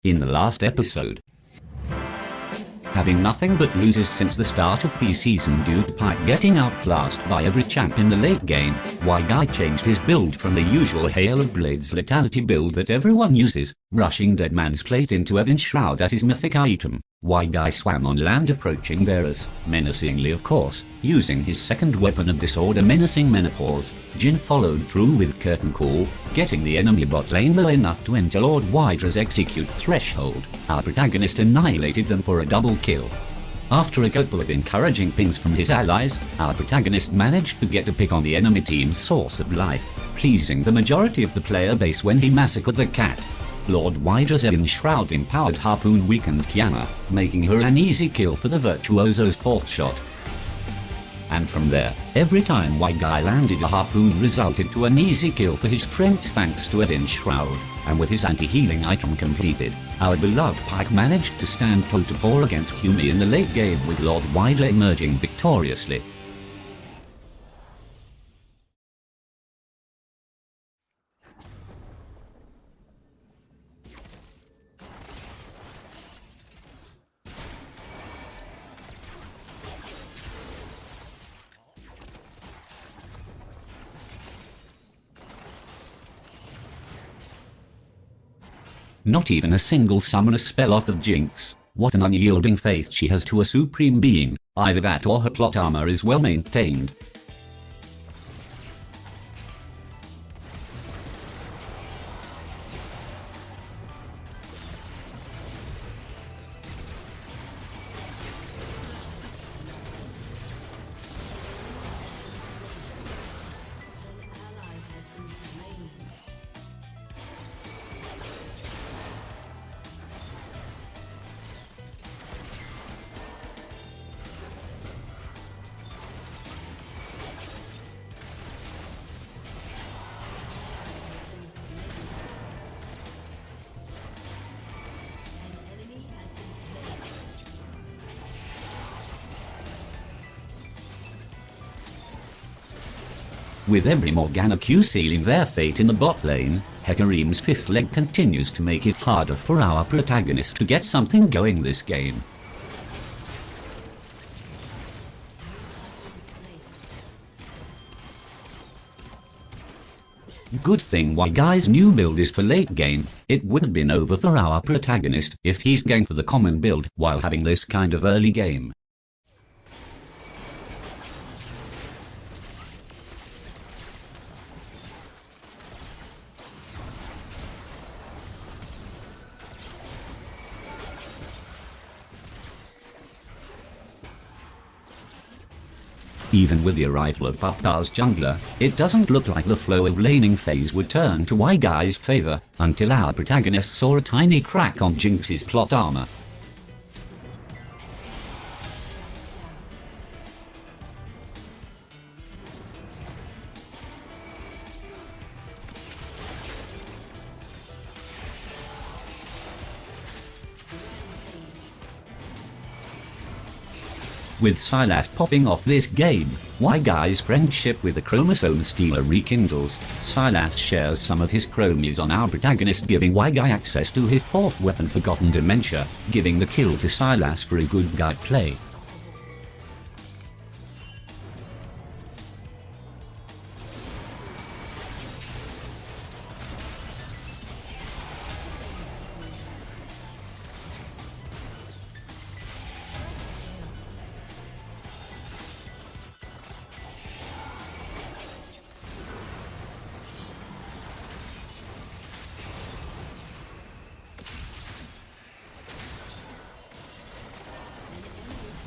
In the last episode, having nothing but losers since the start of pre-season due to Pike getting outclassed by every champ in the late game, WhyGuy changed his build from the usual Hail of Blades Lethality build that everyone uses, rushing Deadman's Plate into Evan's Shroud as his mythic item. WhyGuy swam on land approaching Varus, menacingly of course, using his second weapon of disorder menacing Menopause. Jhin followed through with Curtain Call, getting the enemy bot lane low enough to enter Lord Hydra's execute threshold. Our protagonist annihilated them for a double kill. After a couple of encouraging pings from his allies, our protagonist managed to get a pick on the enemy team's source of life, pleasing the majority of the player base when he massacred the cat. Lord Hydra's Evan's Shroud empowered Harpoon weakened Kiana, making her an easy kill for the Virtuoso's fourth shot. And from there, every time WhyGuy landed a Harpoon resulted to an easy kill for his friends thanks to Evan's Shroud, and with his anti-healing item completed, our beloved Pike managed to stand toe-to-toe against Kumi in the late game with Lord Hydra emerging victoriously. Not even a single summoner spell off of Jinx. What an unyielding faith she has to a supreme being. Either that or her plot armor is well maintained. With every Morgana Q sealing their fate in the bot lane, Hecarim's fifth leg continues to make it harder for our protagonist to get something going this game. Good thing WhyGuy's new build is for late game. It would have been over for our protagonist if he's going for the common build while having this kind of early game. Even with the arrival of Paptar's jungler, it doesn't look like the flow of laning phase would turn to WhyGuy's favor, until our protagonist saw a tiny crack on Jinx's plot armor. With Sylas popping off this game, WhyGuy's friendship with the Chromosome Stealer rekindles. Sylas shares some of his chromies on our protagonist, giving WhyGuy access to his fourth weapon, Forgotten Dementia, giving the kill to Sylas for a good guy play.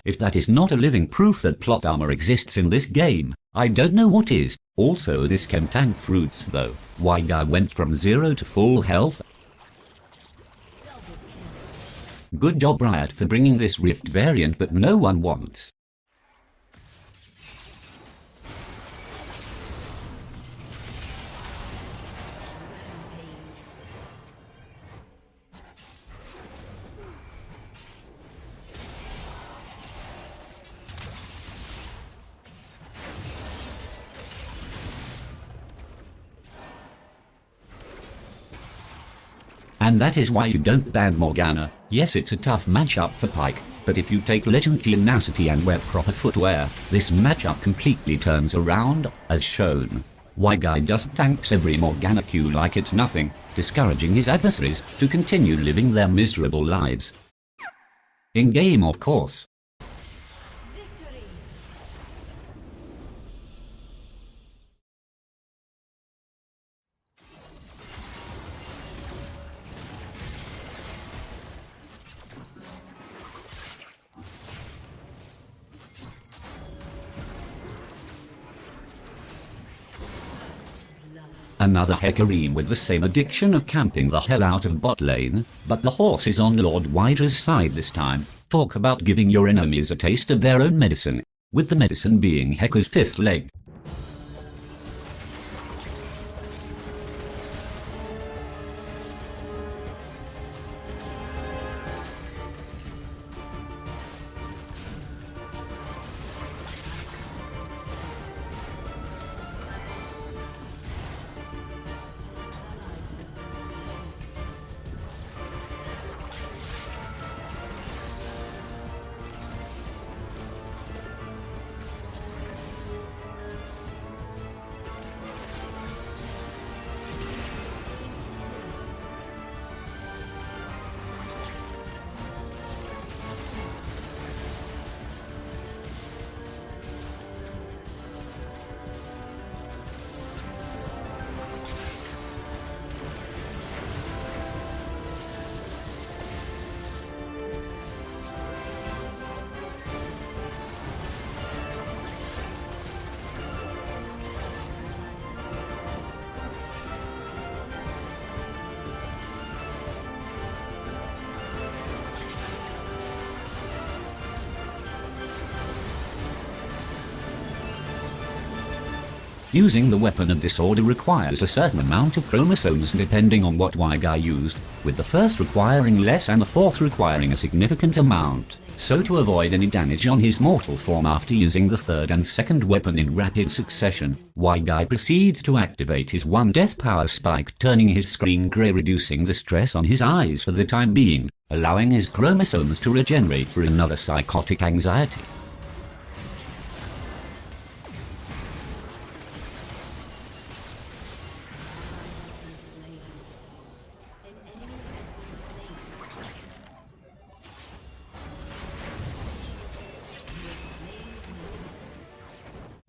If that is not a living proof that plot armor exists in this game, I don't know what is. Also, this can tank fruits though. WhyGuy went from 0 to full health. Good job Riot for bringing this Rift variant that no one wants. And that is why you don't ban Morgana. Yes, it's a tough matchup for Pyke, but if you take legend tenacity and wear proper footwear, this matchup completely turns around, as shown. WhyGuy just tanks every Morgana Q like it's nothing, discouraging his adversaries to continue living their miserable lives. In game, of course. Another Hecarim with the same addiction of camping the hell out of bot lane, but the horse is on Lord WhyGuy's side this time. Talk about giving your enemies a taste of their own medicine, with the medicine being Heca's fifth leg. Using the weapon of disorder requires a certain amount of chromosomes depending on what WhyGuy used, with the first requiring less and the fourth requiring a significant amount. So to avoid any damage on his mortal form after using the third and second weapon in rapid succession, WhyGuy proceeds to activate his one death power spike, turning his screen grey, reducing the stress on his eyes for the time being, allowing his chromosomes to regenerate for another psychotic anxiety.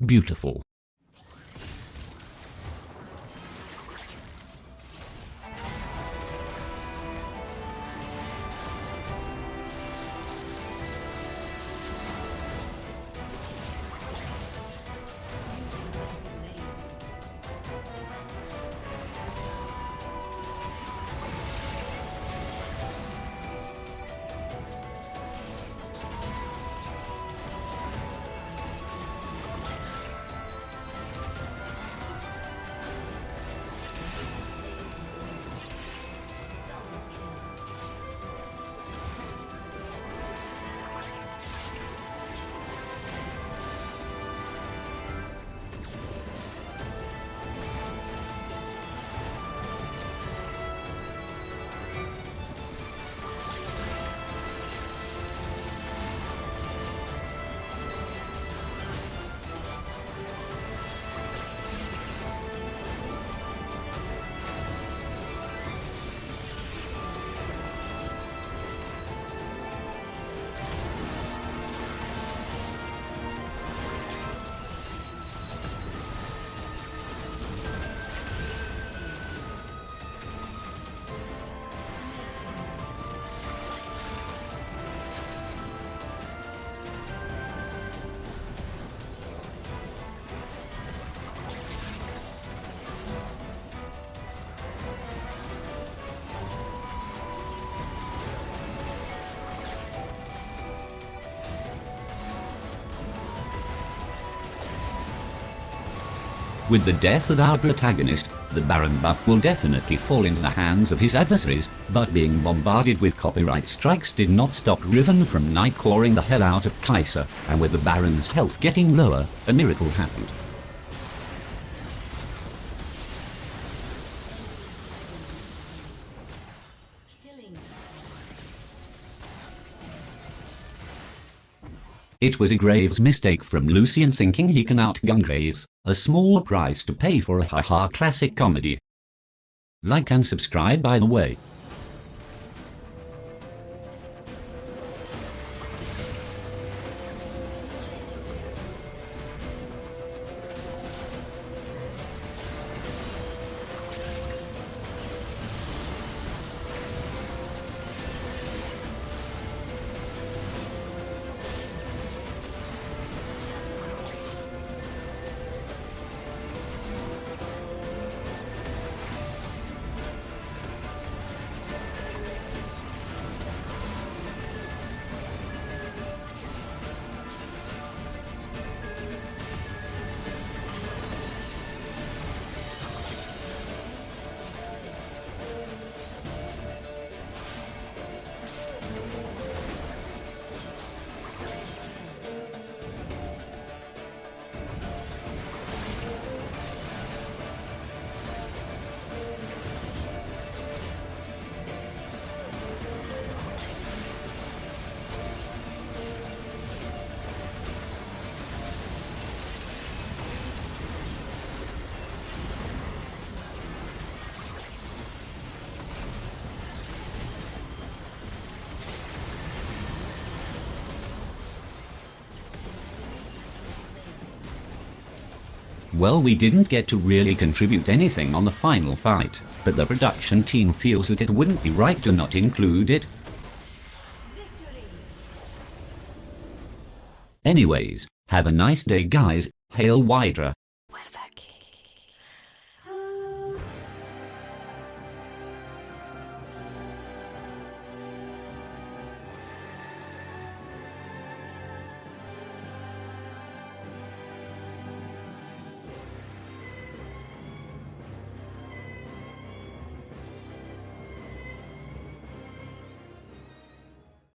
Beautiful. With the death of our protagonist, the Baron buff will definitely fall into the hands of his adversaries, but being bombarded with copyright strikes did not stop Riven from nightcoring the hell out of Kai'Sa, and with the Baron's health getting lower, a miracle happened. It was a Graves mistake from Lucian thinking he can outgun Graves, a small price to pay for a haha classic comedy. Like and subscribe by the way. Well, we didn't get to really contribute anything on the final fight, but the production team feels that it wouldn't be right to not include it. Anyways, have a nice day guys, hail WhyGuy.